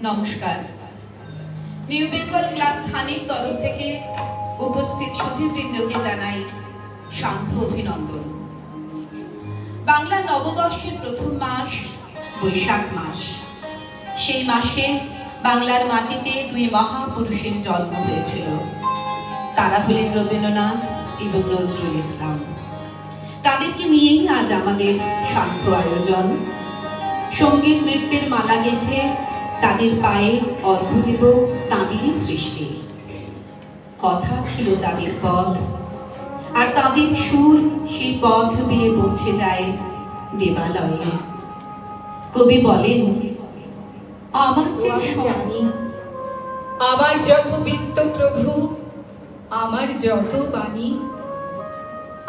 নমস্কার। New Bengal club থানের তরফ থেকে উপস্থিত সুধীবৃন্দকে জানাই শান্ত অভিনন্দন। বাংলা নববর্ষের প্রথম মাস বৈশাখ মাস। সেই মাসে বাংলার মাটিতে দুই মহাপুরুষের জন্ম হয়েছিল। তারা হলেন রবীন্দ্রনাথ এবং নজরুল ইসলাম। তাদেরকে নিয়েই আজ আমাদের শান্ত আয়োজন। সঙ্গীত নৃত্যের মালা গেঁথে তাদের পায়ে অর্ঘ্য দেব তাঁদেরই সৃষ্টি। কথা ছিল তাদের পথ, আর তাদের সুর সেই পথ বেয়ে পৌঁছে যায় দেবালয়ে। কবি বলেন, আমার যে জানি, আমার যত বৃত্ত প্রভু, আমার যত বাণী,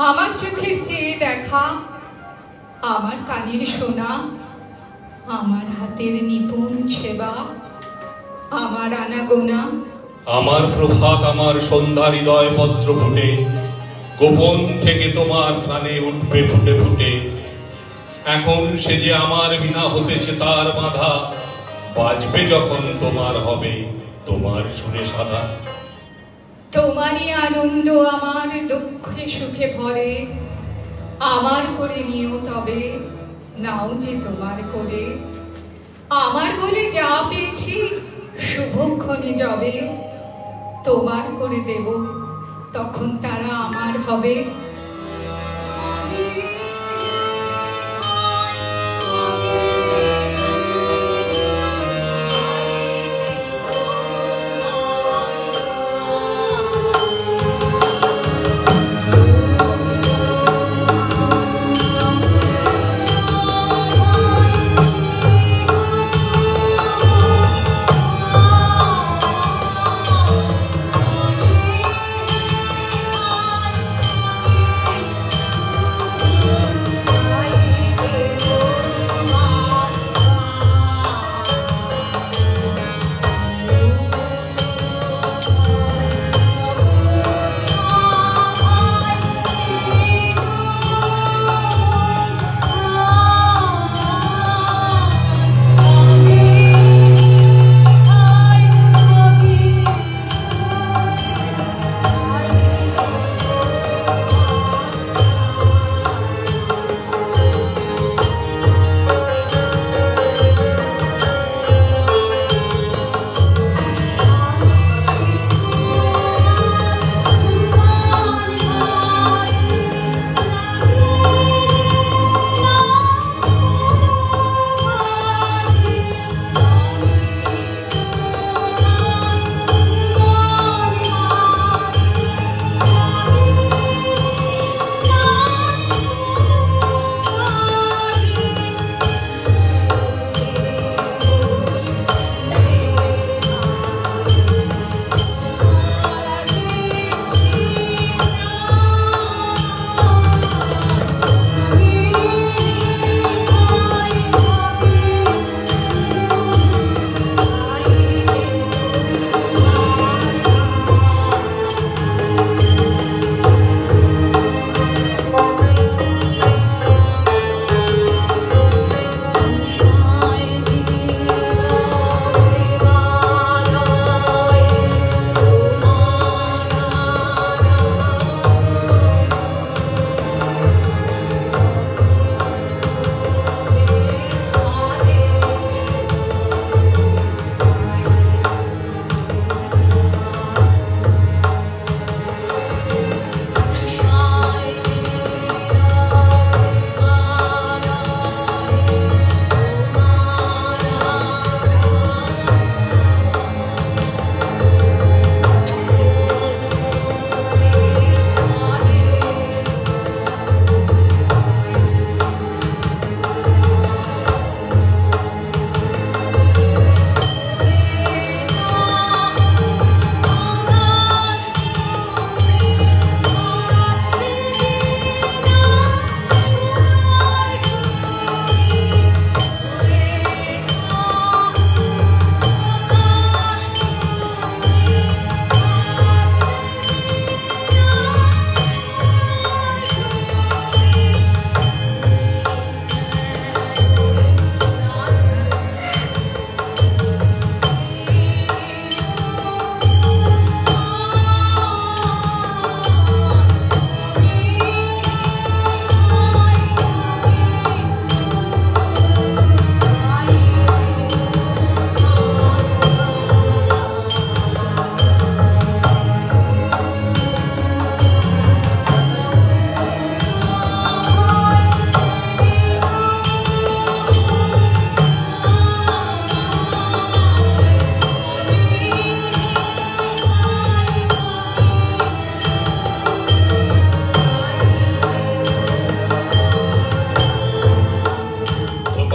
আমার চোখের চেয়ে দেখা, আমার কানের শোনা, আমার হাতের নিপুণ সেবা, আমার আনাগোনা, আমার প্রভাত, আমার সন্ধ্যা হৃদয় পত্র ফুটে, গোপন থেকে তোমার প্রাণে উঠবে ফুটে ফুটে। এখন সে যে আমার বিনা হতেছে তার বাঁধা, বাজবে যখন তোমার হবে তোমার সুরে সাধা। তোমারই আনন্দ আমার দুঃখে সুখে ভরে, আমার করে নিও তবে, নাও যে তোমার করে। আমার বলে যা পেয়েছি শুভক্ষণে যাবে, তোমার করে দেব তখন তারা আমার হবে।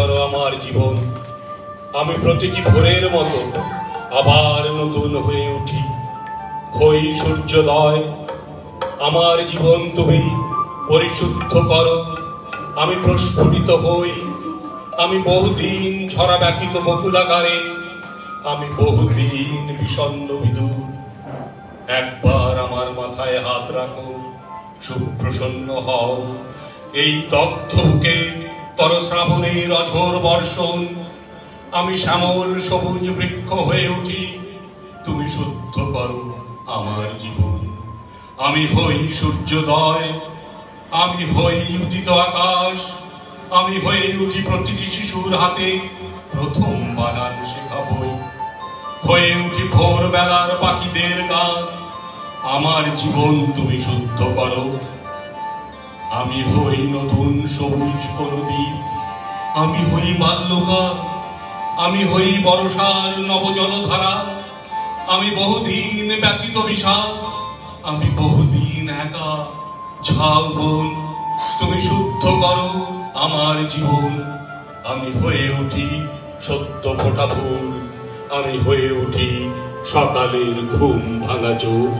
করো আমার জীবন। আমি প্রতিটি ভোরের মতো আবার নতুন হয়ে উঠি, হই সূর্যোদয়। আমার জীবন তুমি পরিশুদ্ধ করো, আমি প্রস্ফুটিত হই। আমি বহুদিন ঝরা ব্যথিত বকুলাগারে, আমি বহুদিন বিষণ্ণ বিদুর। একবার আমার মাথায় হাত রাখো, সুপ্রসন্ন হও। এই দগ্ধ বুকে তর শ্রাবণের অঝোর বর্ষণ, আমি শ্যামল সবুজ বৃক্ষ হয়ে উঠি। তুমি শুদ্ধ করো আমার জীবন। আমি হই সূর্যোদয়, আমি হই উদিত আকাশ, আমি হয়ে উঠি প্রতিটি শিশুর হাতে প্রথম বানান শেখা বই। হয়ে উঠি ভোর বেলার পাখিদের গান। আমার জীবন তুমি শুদ্ধ করো। আমি হই নতুন সবুজ কোন দ্বীপ, আমি হই বাল্যকাল, আমি হই বর্ষার নবজলধারা। আমি বহুদিন ব্যথিত বিষাদ, আমি বহুদিন একা ঝাউবন। তুমি শুদ্ধ করো আমার জীবন। আমি হয়ে উঠি সত্য ফোটা ফুল, আমি হয়ে উঠি সকালের ঘুম ভাঙা চোখ।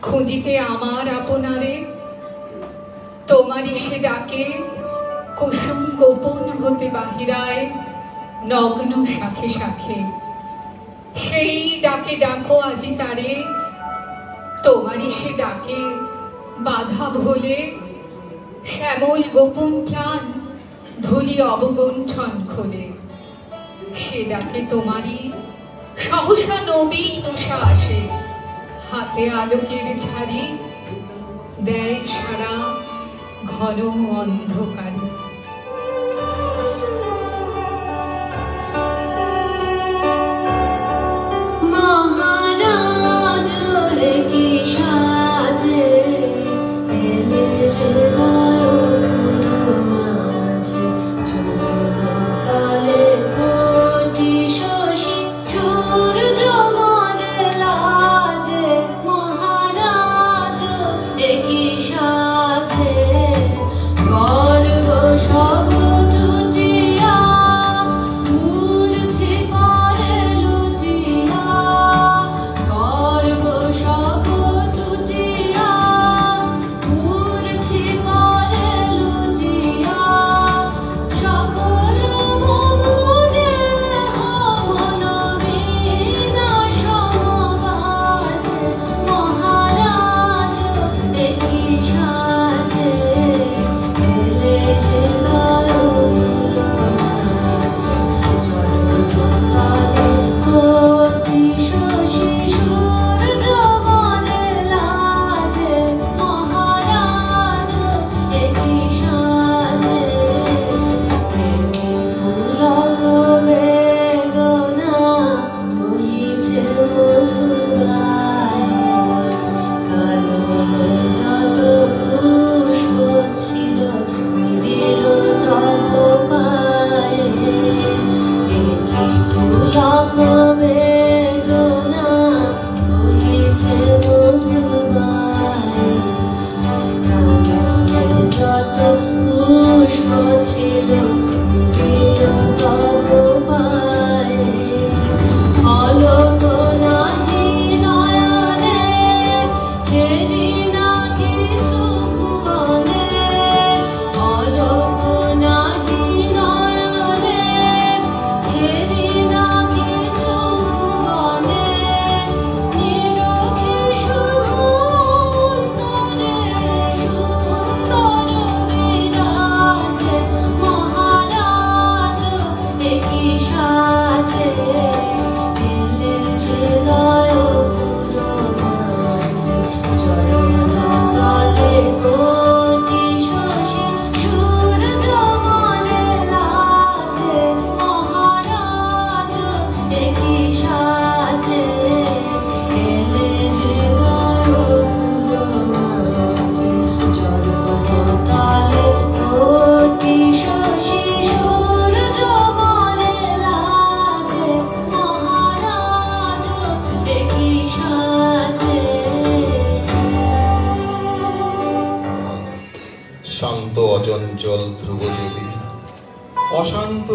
খুঁজিতে আমার আপনারে, তোমারই সে ডাকে কুসুম গোপন হতে বাহিরায় নগ্ন শাখে শাখে। সেই ডাকে ডাকো আজি তারে, তোমারই সে ডাকে বাধা ভোলে। শ্যামল গোপন প্রাণ ধুলি অবগুণ্ঠন খোলে। সে ডাকে তোমারই সহসা নবীন উষা আসে, হাতে আলোকের ঝাড়ি দেয় সারা ঘন অন্ধকারে। মহারাজ কি সাজে এলে হৃদয় মাঝে, কালে কোটি শশী সূর্য মনে লাজে। মহারাজ কি সাজে গর্ব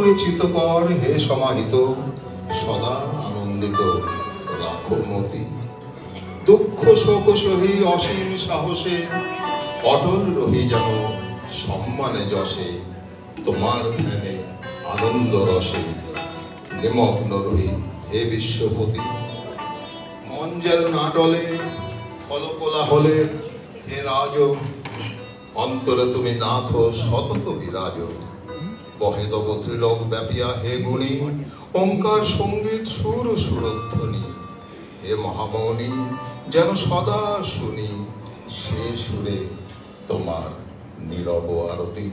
তুই চিত্তকর হে সমাহিত, সদা আনন্দিত রাখো মতি। দুঃখ শোক সহি অসীম সাহসে, অটল রহি যেন সম্মানে যশে। তোমার ধ্যানে আনন্দ রসে, নিমগ্ন রহি হে বিশ্বপতি। মন যেন না টলে কলকলা হলে, হে রাজ অন্তরে তুমি নাথ সতত বিরাজ। বহে তব ত্রিলোক ব্যাপিয়া হে গুণী, ওঙ্কার সঙ্গীত সুর সুরধ্বনি। হে মহামৌনী যেন সদা শুনি, সে সুরে তোমার নীরব আরতি।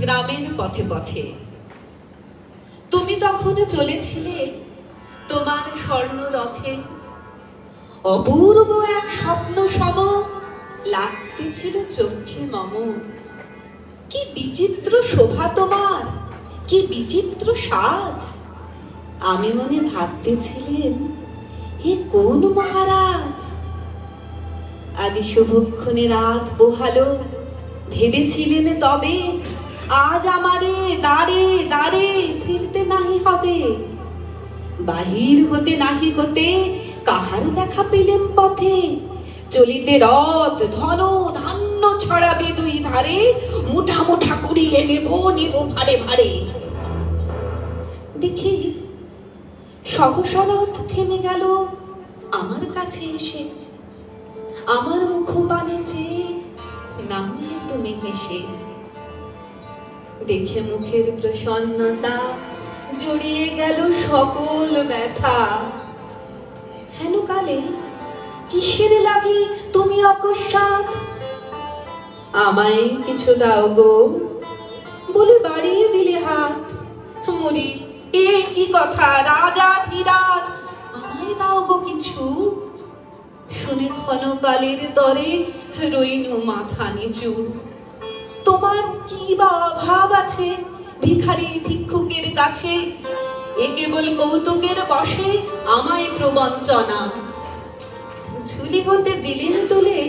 গ্রামের পথে পথে তুমি তখন চলেছিলে তোমার স্বর্ণ রথে। অপূর্ব এক স্বপ্ন সম লাগতেছিল চোখে মম। কি বিচিত্র শোভা তোমার, কি বিচিত্র সাজ। আমি মনে ভাবতেছিলেন হে কোন মহারাজ? আজ শুভক্ষণে রাত পোহালো, ভেবেছিলেন তবে আজ আমারে দ্বারে দ্বারে ফিরতে নাহি হবে? বাহির হতে নাহি হতে কাহার দেখা পেলেন পথে? চলিতে রথ ধন ধান্য ছড়াবে দুই ধারে, মুঠা মুঠা করিয়ে নেব নেব ভারে ভারে। দেখি সহসা রথ থেমে গেল আমার কাছে এসে, আমার মুখ পানে চেয়ে নামলে তুমি হেসে। দেখে মুখের প্রসন্নতা জড়িয়ে গেল সকল ব্যথা। হেন কালে কিসের লাগি তুমি অকস্মাৎ আমায় কিছু দাও গো বলে বাড়িয়ে দিলে হাত? মরি এ কি কথা, রাজা ফিরাজ আমায় দাও গো কিছু। শুনে ক্ষণকালের তরে রইনু মাথা নিচু। তোমার কি বা অভাব আছে ভিখারি ভিক্ষুকের কাছে? এ কেবল কৌতুকের বশে আমায় প্রবঞ্চনা। ঝুলি হতে দিলেন তুলে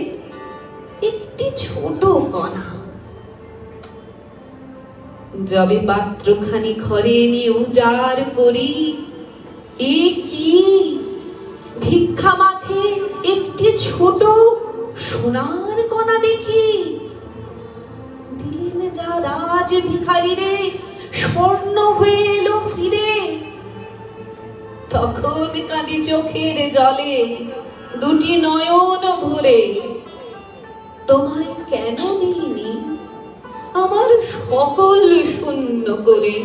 একটি ছোট কণা। যবে পাত্রখানি ঘরে নিয়ে উজাড় করি, এ কি ভিক্ষা মাঝে একটি ছোট সোনার কণা দেখি। দিলেন যা রাজ ভিখারি রে, স্বর্ণ হয়ে এলো ফিরে। তখন কাঁদি চোখের জলে দুটি নয়ন ভরে, তোমায় কেন দিইনি আমার সকল শূন্য করে।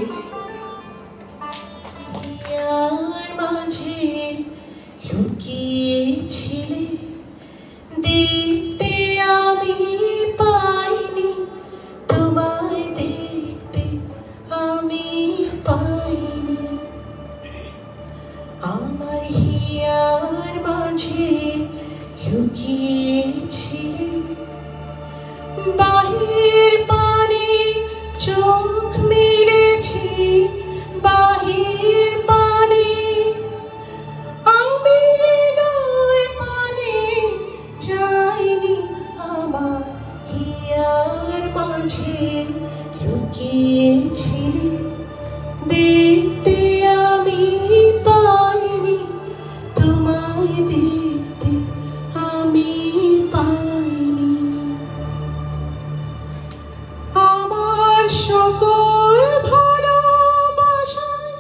মাঝে লুকিয়েছিলে, দেখতে আমি পাইনি, তোমায় দেখতে আমি পাইনি। আমার হিয়ার মাঝে লুকিয়েছিলে, বাহির পানে চোখ মেলেছি, বাহির পানে আমি হৃদয় পানে চাইনি। আমার হিয়ার মাঝে লুকিয়েছিলে, দেখতে আমি পাইনি, তোমায় দেখতে আমি পাইনি। আমার সকল ভালোবাসায়,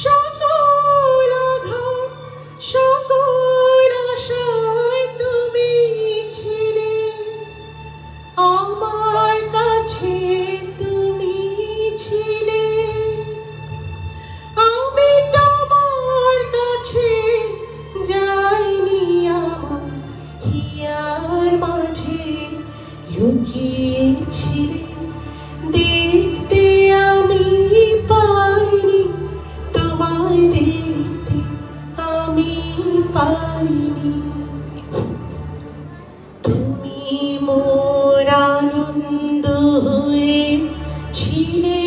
সকল আঘাত, সকল আশায় তুমি ছিলে। আমার কাছে তুমি ছিলে, আমি তোমার কাছে যাইনি। আমার হিয়ার মাঝে লুকিয়েছিলে, দেখতে আমি পাইনি, তোমায় দেখতে আমি পাইনি। তুমি মোর আনন্দ হয়ে ছিলে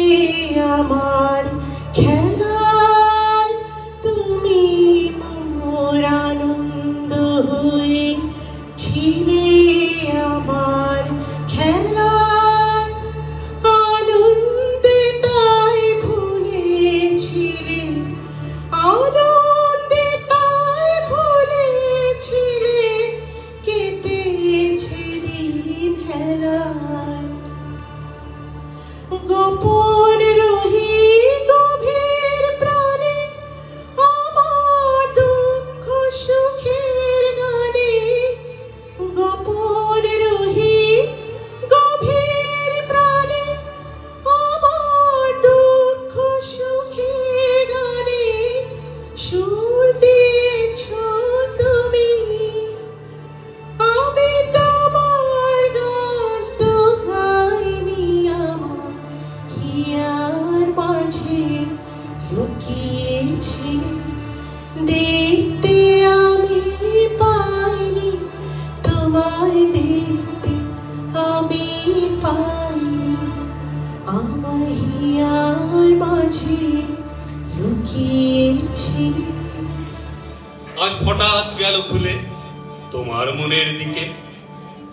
আমার খেলায়, তুমি মোর আনন্দ হয়ে ছিলে আমার খেলায়। আনন্দে তাই ভুলেছিলে, আনন্দে তাই ভুলেছিলে, কেটেছে দিন হেলায়। গোপন রহি গভীর প্রাণে, আমার দুঃখ সুখের গানে, উনুনের দিকে।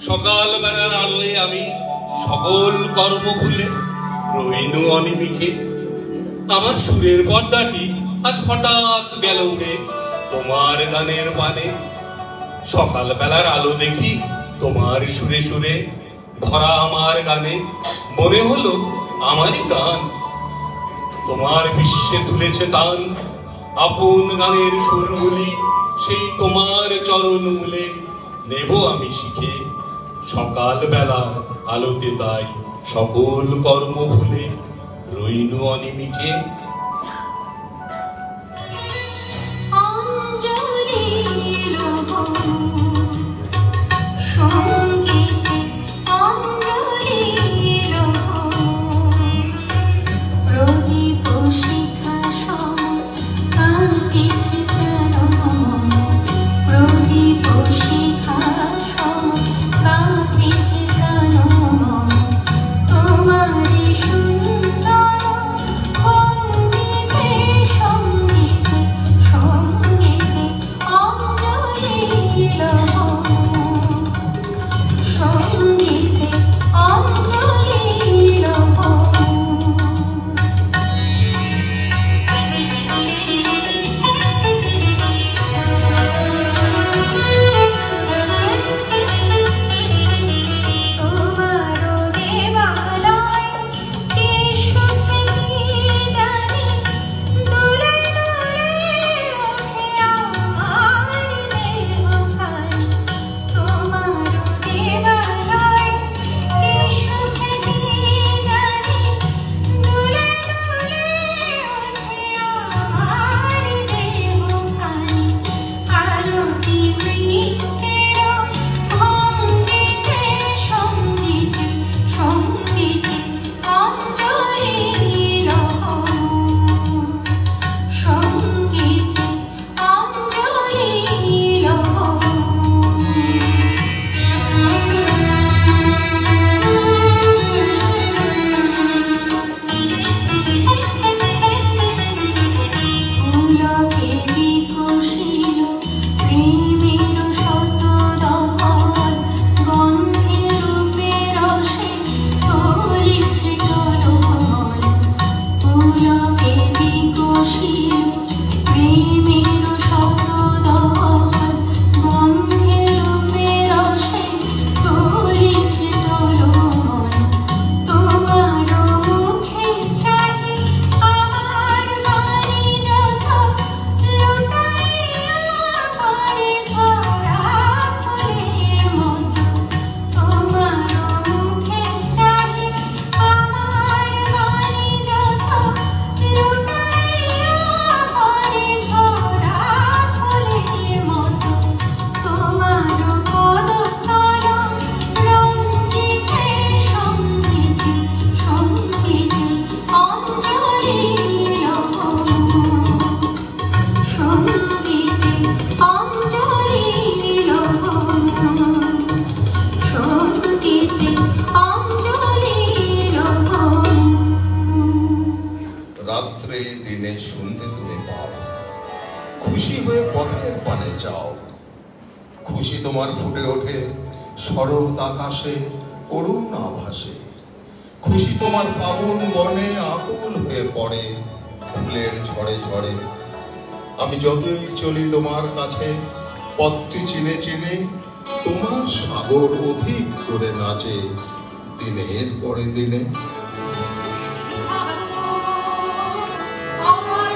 সকাল বেলার আলোয় আমি সকল কর্ম ভুলে রইনু অনিমিকে। আমার সুরের পর্দাটি আজ হঠাৎ গেল উড়ে তোমার গানের পানে। সকাল বেলার আলো দেখি তোমার সুরে সুরে ভরা আমার গানে, মনে হলো আমারই গান তোমার বিশ্বে তুলেছে তান। আপন গানের সুরগুলি সেই তোমার চরণ মূলে নেব আমি শিখে। সকাল বেলার আলোতে তাই সকল কর্ম ভুলে রইনু অনিমিকে। শরৎ আকাশে করুণ আভাসে, খুশি তোমার ফাগুন বনে আকুল হয়ে পড়ে ফুলের ঝড়ে ঝড়ে। আমি যতই চলি তোমার কাছে পথটি চিনে চিনে, তোমার সাগর অধিক করে নাচে দিনের পরে দিনে। আমার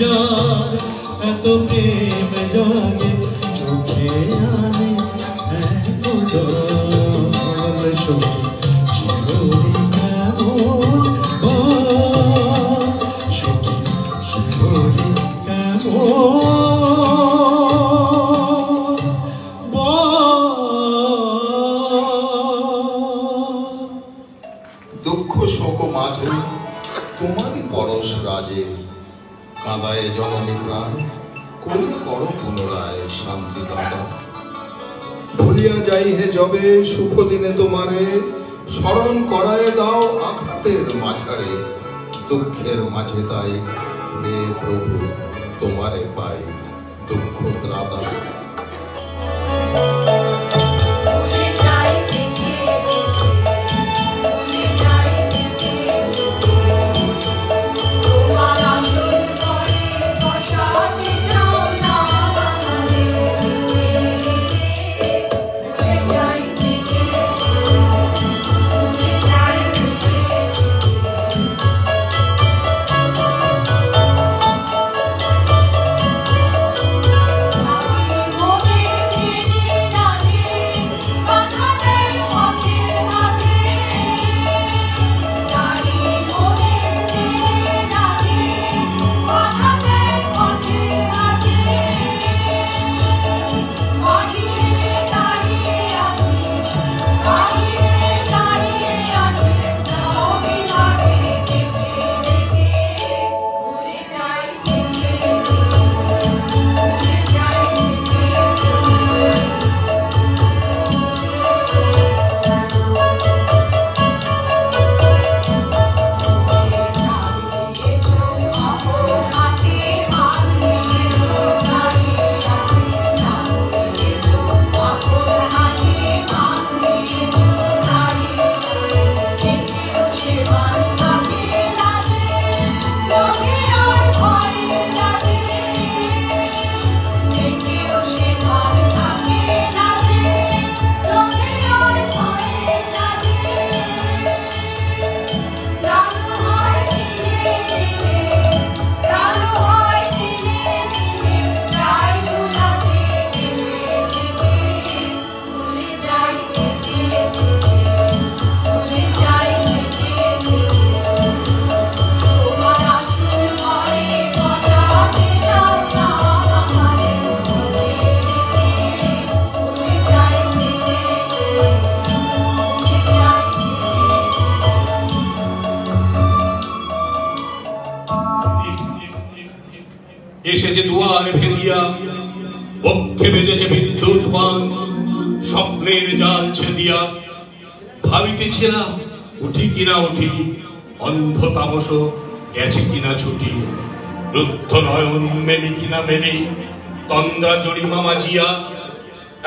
যার এত প্রেম জাগে চোখে আনে এত জল সখী শিহরি কেমন সখী শিহরি দুঃখ শোক মাঝে তোমারই পরশ রাজে কাঁদায় জননী প্রায় কোলে করো পুনরায় শান্তি দাদা। ভুলিয়া যাই হে যবে সুখ দিনে তোমারে স্মরণ করায় দাও আঘাতের মাঝারে দুঃখের মাঝে তাই হে প্রভু তোমারে পাই দুঃখ ত্রাতা। এসেছে দুয়ার ভেঙিয়া বক্ষে বেজেছে বিদ্যুৎ বান স্বপ্নের জাল ছেদিয়া ভাবিতেছিলাম উঠি কিনা উঠি অন্ধ তামস গেছে কিনা ছুটি রুদ্ধ নয়ন মেলি কিনা মেলি তন্দ্রা জড়িমা মাজিয়া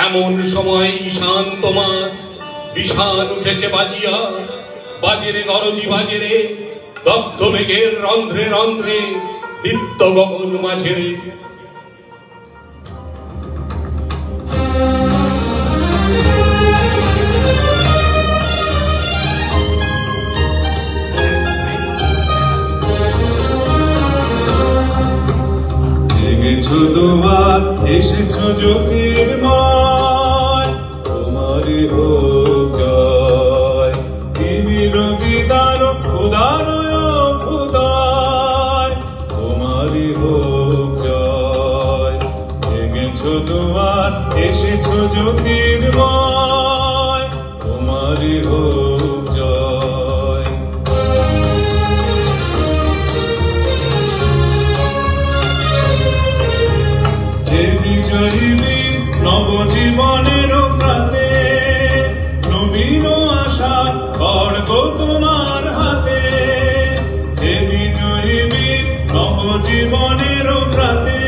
এমন সময় ঈশান তোমার বিষান উঠেছে বাজিয়া বাজেরে গরজি বাজেরে দগ্ধ মেঘের রন্ধ্রে রন্ধ্রে দীপ্ত গগন মাঝেরে ভেঙেছো দুয়ার এসেছো জ্যোতির্ময় তোমারই হোক জয় তিমি রবিদার উদারয় উদয় তোমারই হোক জয় ভেঙেছো দুয়ার এসেছো জ্যোতির্ময় তোমারই হোক জয় হে বিজয়ী বীর নবজীবনের প্রাতে নবীন আশা খড়গ তোমার হাতে হে বিজয়ী বীর নবজীবনের প্রাতে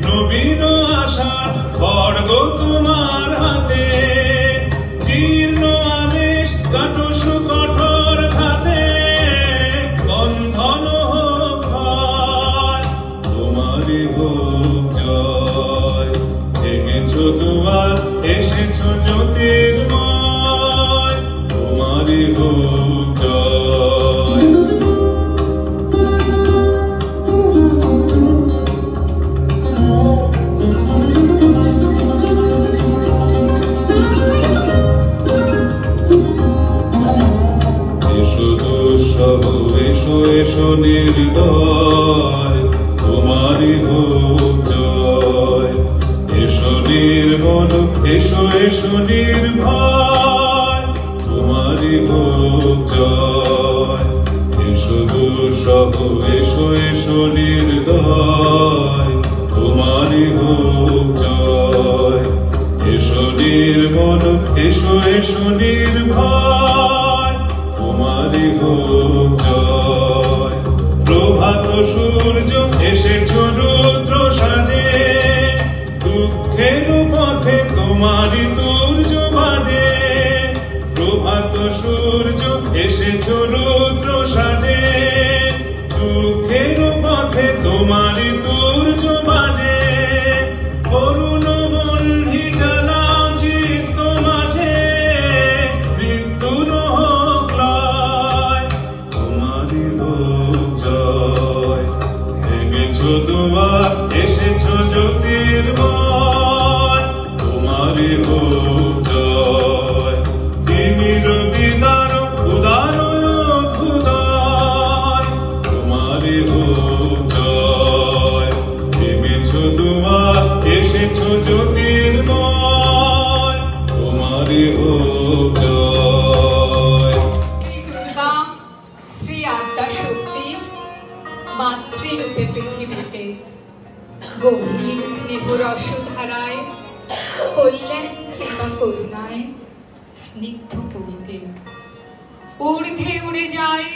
নবীন আশা খড়গ তোমার হাতে জীর্ণ আদেশ কাটো সুকঠোর ঘাতে বন্ধন হোক ভয় তোমারই হোক জয় ভেঙেছো দুয়ার এসেছো জ্যোতির্ময় তোমারই হোক জয় এসো এসো নির্ভয়, তোমারই হোক জয়। এসো দুঃসহ এসো এসো নির্দয়, তোমারই হোক জয়। এসো নির্মল এসো এসো নির্ভয়, তোমারই হোক জয়। প্রভাত সূর্য এসেছো রুদ্র সাজে, দুঃখের পথে তোমারই দুর্য বাজে। প্রভাত সূর্য এসেছো রুদ্র সাজে, দুঃখের পথে তোমারই দুর্য বাজে। করুণ বহ্নি জানাও চিত্ত মাঝে, মৃত্যুর হোক লয়, তোমারই হোক জয়। ভেঙেছো দুয়ার এসেছো জ্যোতির্ময়, তোমারই হোক জয়। তিমির বিদার উদার অভ্যুদয়, তোমারই হোক জয়। ভেঙেছো দুয়ার এসেছো জ্যোতির্ময়, তোমারই হোক জয়। শ্রী দুর্গা শ্রী আদ্যা শক্তি মাতৃরূপে পৃথিবীতে গভীর স্নেহ রসধারায় কল্যাণ কৃপা করুণায় স্নিগ্ধ করিতে ঊর্ধ্বে উড়ে যায়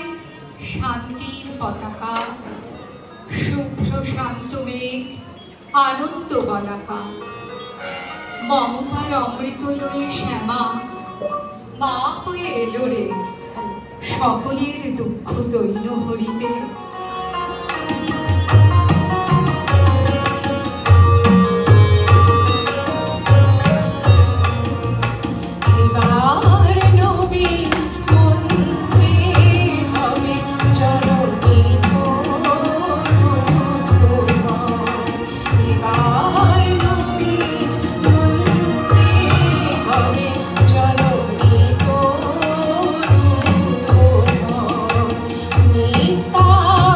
শান্তির পতাকা, শুভ্র শান্ত মেঘ আনন্দ বলাকা। মমতার অমৃত লয়ে শ্যামা মা হয়ে এলো রে, সকলের দুঃখ দৈন্য হরিতে। এবার নবীন মন্ত্রী হবে জননী তরুণ। এবার নবীন মন্ত্রী হবে জননী তরুণ। নিতাই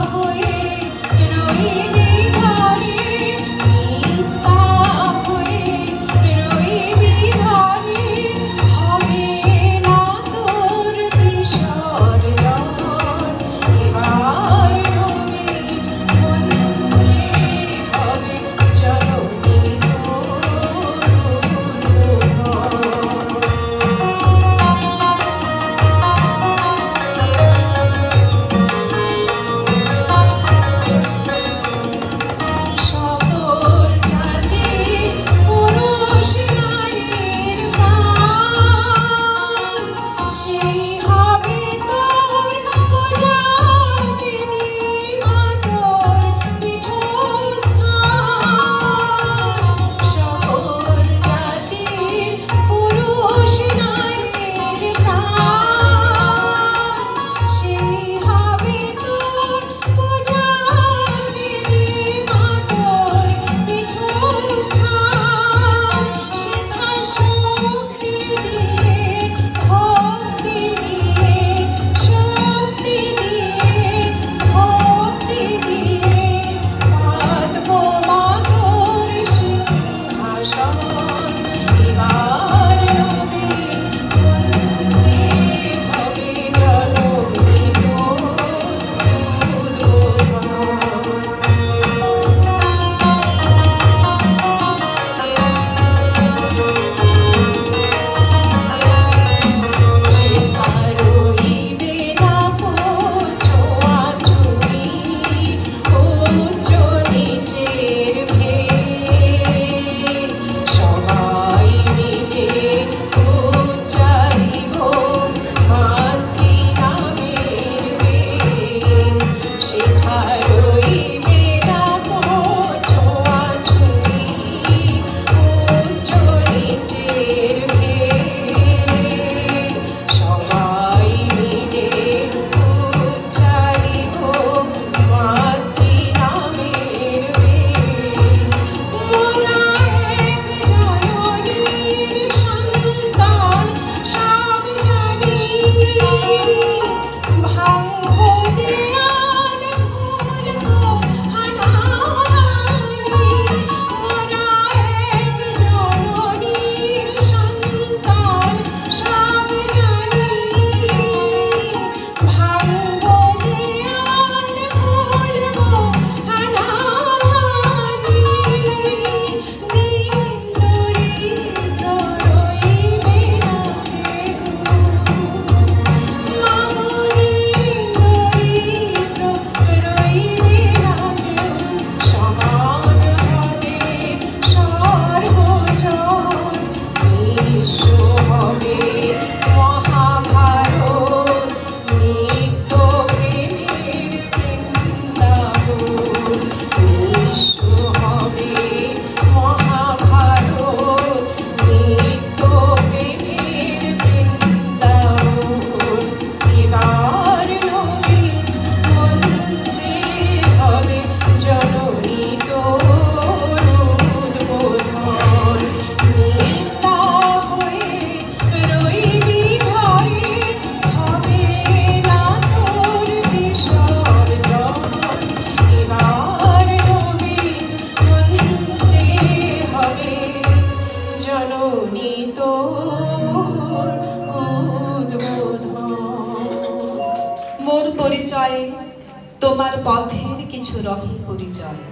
তোমার পথের কিছু রহে পরিচয়,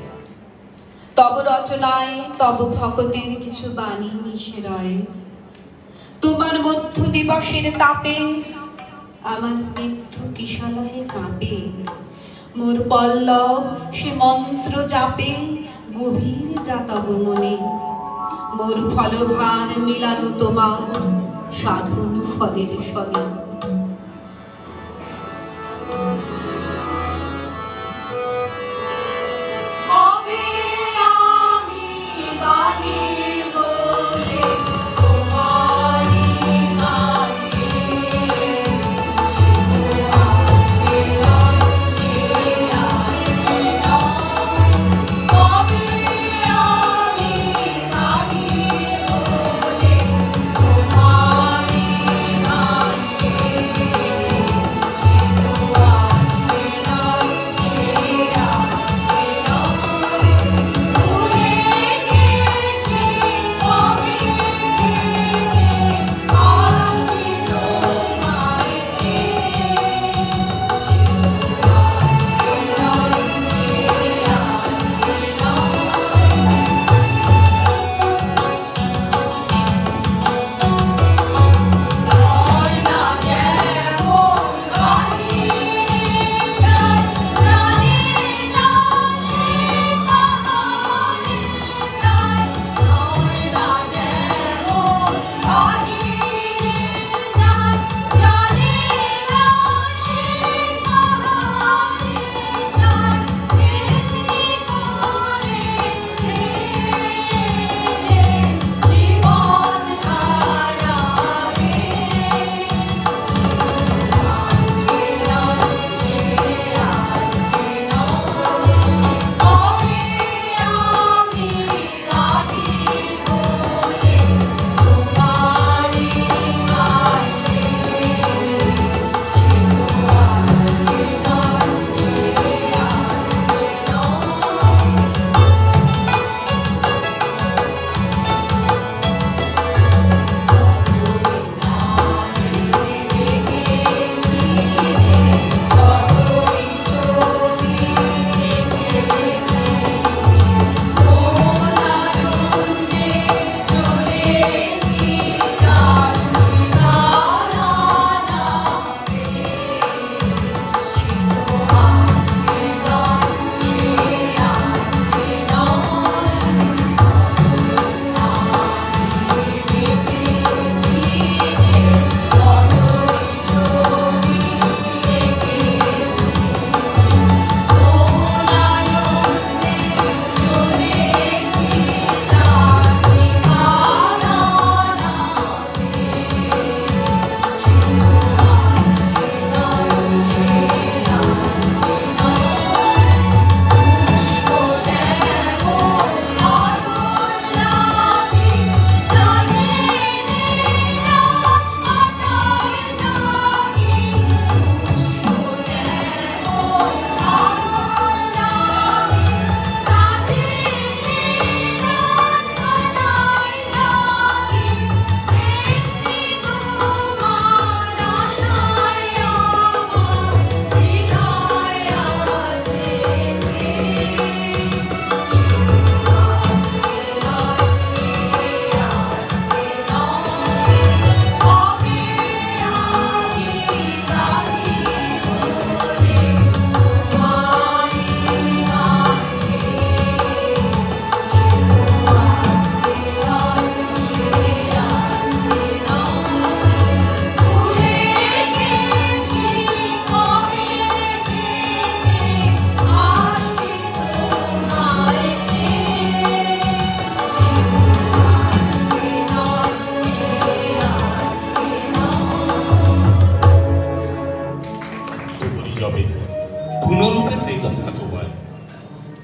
তব রচনায় তব ভকতের কিছু বাণী মিশে রয়ে। তোমার মধ্য দিবসের তাপে আমার স্নিগ্ধ কিশলয়ে কাঁপে, মোর পল্লব সে মন্ত্র জাপে গভীর যাতব মনে। মোর ফলভার মিলানো তোমার সাধন ফলের সনে।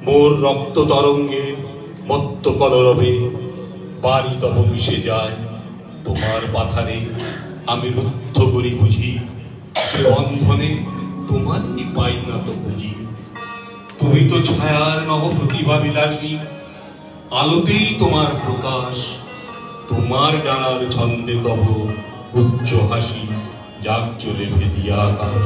মোর রক্ত তরঙ্গে মত্ত কলরবে বাড়ি তব মিশে যায় তোমার পাথারে। আমি রুদ্ধ করি বুঝি সে বন্ধনে তোমারই পাই না তো বুঝি। তুমি তো ছায়ার নহ প্রতিভা বিলাসী, আলোতেই তোমার প্রকাশ। তোমার ডানার ছন্দে তব উচ্চ হাসি যাক চলে ভেদিয়া আকাশ।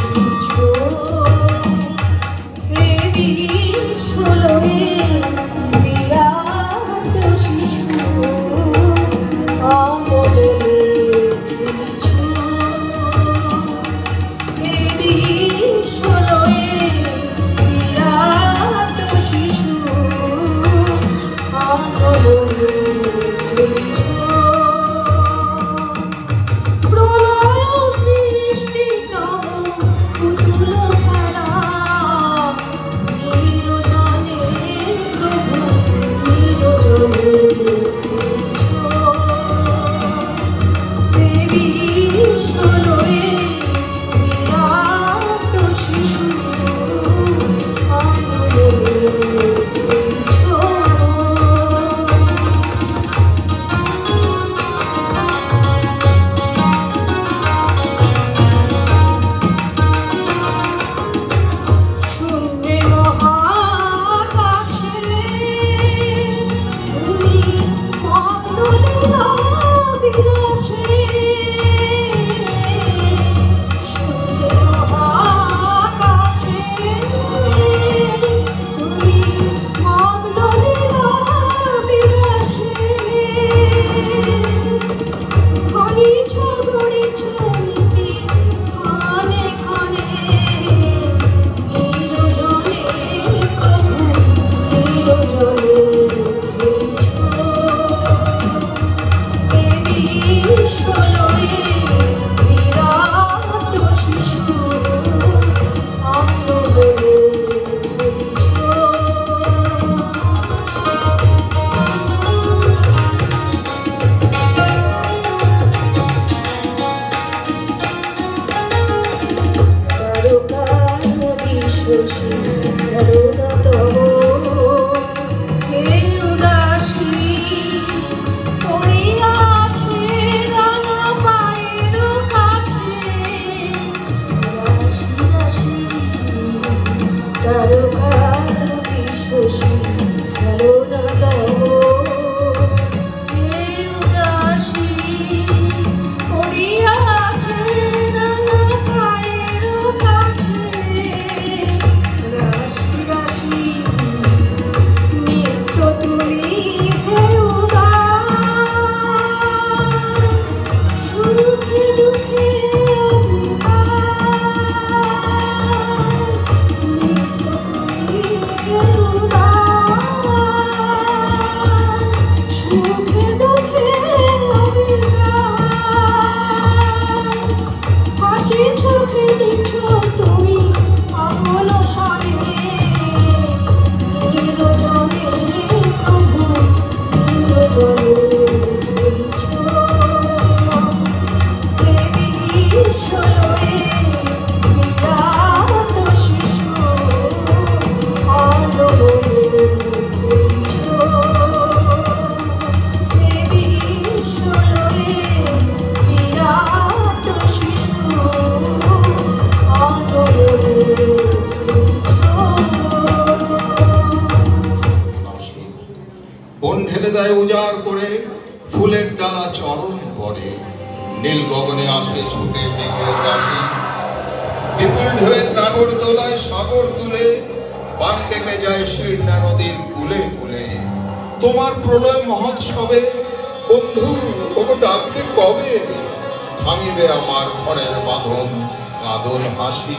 উজাড় করে ফুলের ডালা চরণ করে নীল গগনে আসে ছুটে মেঘের রাশি বিপুল ঢেউয়ের নাগর দোলায় সাগর তুলে বান ডেকে যায় শীর্ণা নদীর কুলে কুলে তোমার প্রলয় মহোৎসবে বন্ধু ওকে ডাকবে কবে ভাঙিবে আমার ঘরের বাঁধন কাঁদন হাসি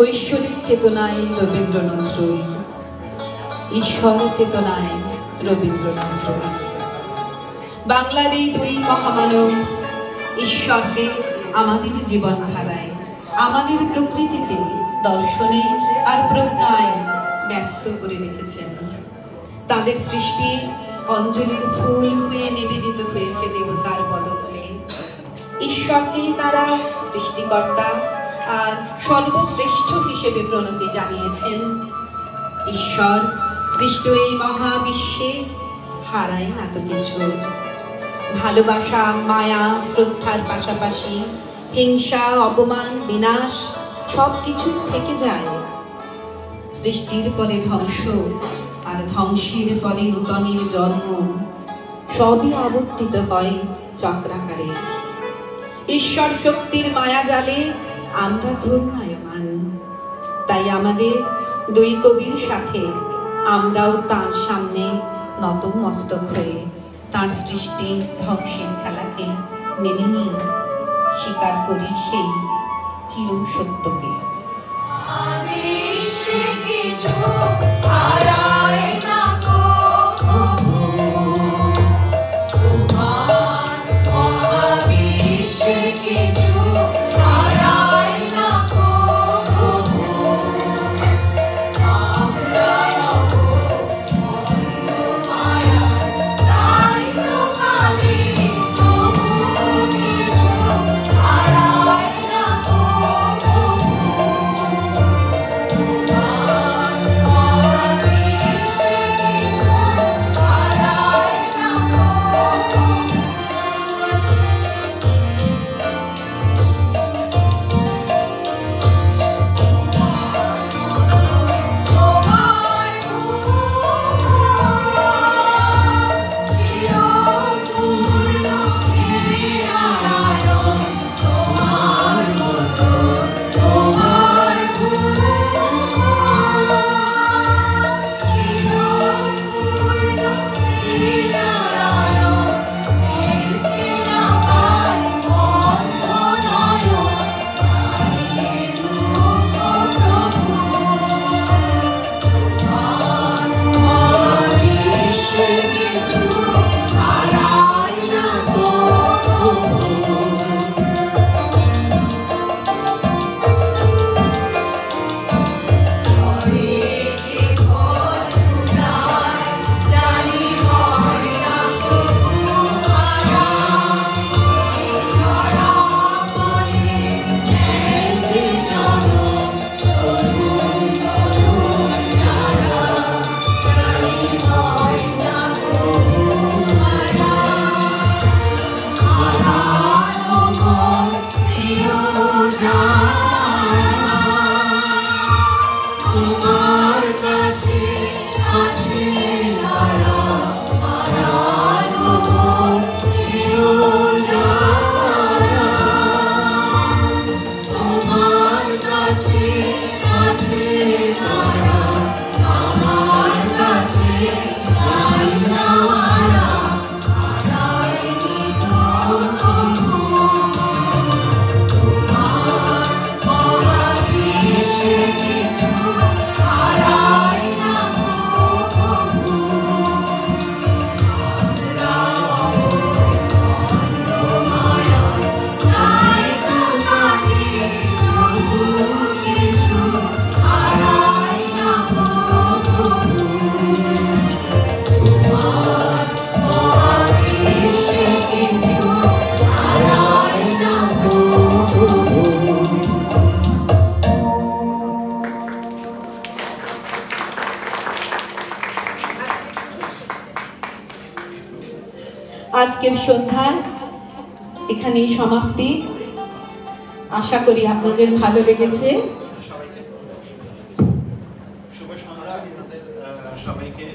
ঐশ্বরিক চেতনায় রবীন্দ্র নজরুল, ঈশ্বর চেতনায় রবীন্দ্র নজরুল। বাংলার এই দুই মহামানব ঈশ্বরকে আমাদের জীবনধারায়, আমাদের প্রকৃতিতে, দর্শনে আর প্রজ্ঞায় ব্যক্ত করে রেখেছেন। তাদের সৃষ্টি অঞ্জলির ফুল হয়ে নিবেদিত হয়েছে দেবতার পদতলে। ঈশ্বরকেই তারা সৃষ্টিকর্তা আর সর্বশ্রেষ্ঠ হিসেবে প্রণতি জানিয়েছেন। ঈশ্বর সৃষ্ট এই মহাবিশ্বে হারায় না তো কিছু। ভালোবাসা, মায়া, শ্রদ্ধার পাশাপাশি হিংসা, অপমান, বিনাশ সবকিছুই থেকে যায়। সৃষ্টির পরে ধ্বংস আর ধ্বংসের পরে নূতনের জন্ম, সবই আবর্তিত হয় চক্রাকারে। ঈশ্বর শক্তির মায়া জালে আমরা ঘূর্ণায়মান। তাই আমাদের দুই কবির সাথে আমরাও তার সামনে নতমস্তক হয়ে তার সৃষ্টি ধ্বংসের খেলাকে মেনে নিই, স্বীকার করি সেই চির সত্যকে। আজকের সন্ধ্যা এখানেই সমাপ্তি। আশা করি আপনাদের ভালো লেগেছে। শুভ সন্ধ্যা আপনাদের সবাইকে।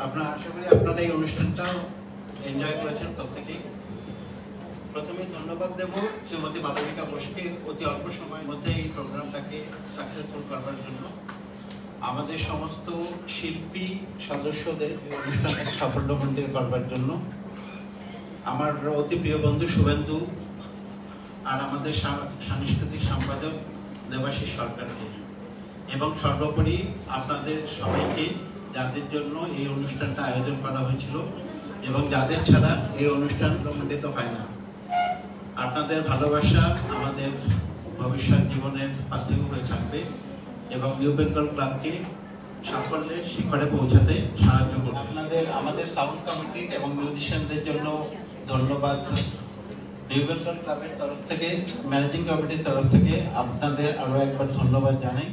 আপনারা আশা করি আপনারা এই অনুষ্ঠানটাও এনজয় করেছেন প্রত্যেকেই। প্রথমে ধন্যবাদ দেব শ্রীমতী মালবিকা বোসকে অতি অল্প সময়ের মধ্যে এই প্রোগ্রামটাকে সাকসেসফুল করার জন্য, আমাদের সমস্ত শিল্পী সদস্যদের অনুষ্ঠানটাকে সাফল্যমণ্ডিত করবার জন্য, আমার অতি প্রিয় বন্ধু শুভেন্দু আর আমাদের সাংস্কৃতিক সম্পাদক দেবাশিস সরকারকে এবং সর্বোপরি আপনাদের সবাইকে, যাদের জন্য এই অনুষ্ঠানটা আয়োজন করা হয়েছিল এবং যাদের ছাড়া এই অনুষ্ঠান প্রমাণিত হয় না। আপনাদের ভালোবাসা আমাদের ভবিষ্যৎ জীবনের পাথেয় হয়ে থাকবে এবং নিউ বেঙ্গল ক্লাবকে সাফল্যের শিখরে পৌঁছাতে সাহায্য করবে। আপনাদের আমাদের সাউন্ড কমিটি এবং মিউজিশিয়ানদের জন্য ধন্যবাদ। নিউ বেঙ্গল ক্লাবের তরফ থেকে, ম্যানেজিং কমিটির তরফ থেকে আপনাদের আরও একবার ধন্যবাদ জানাই।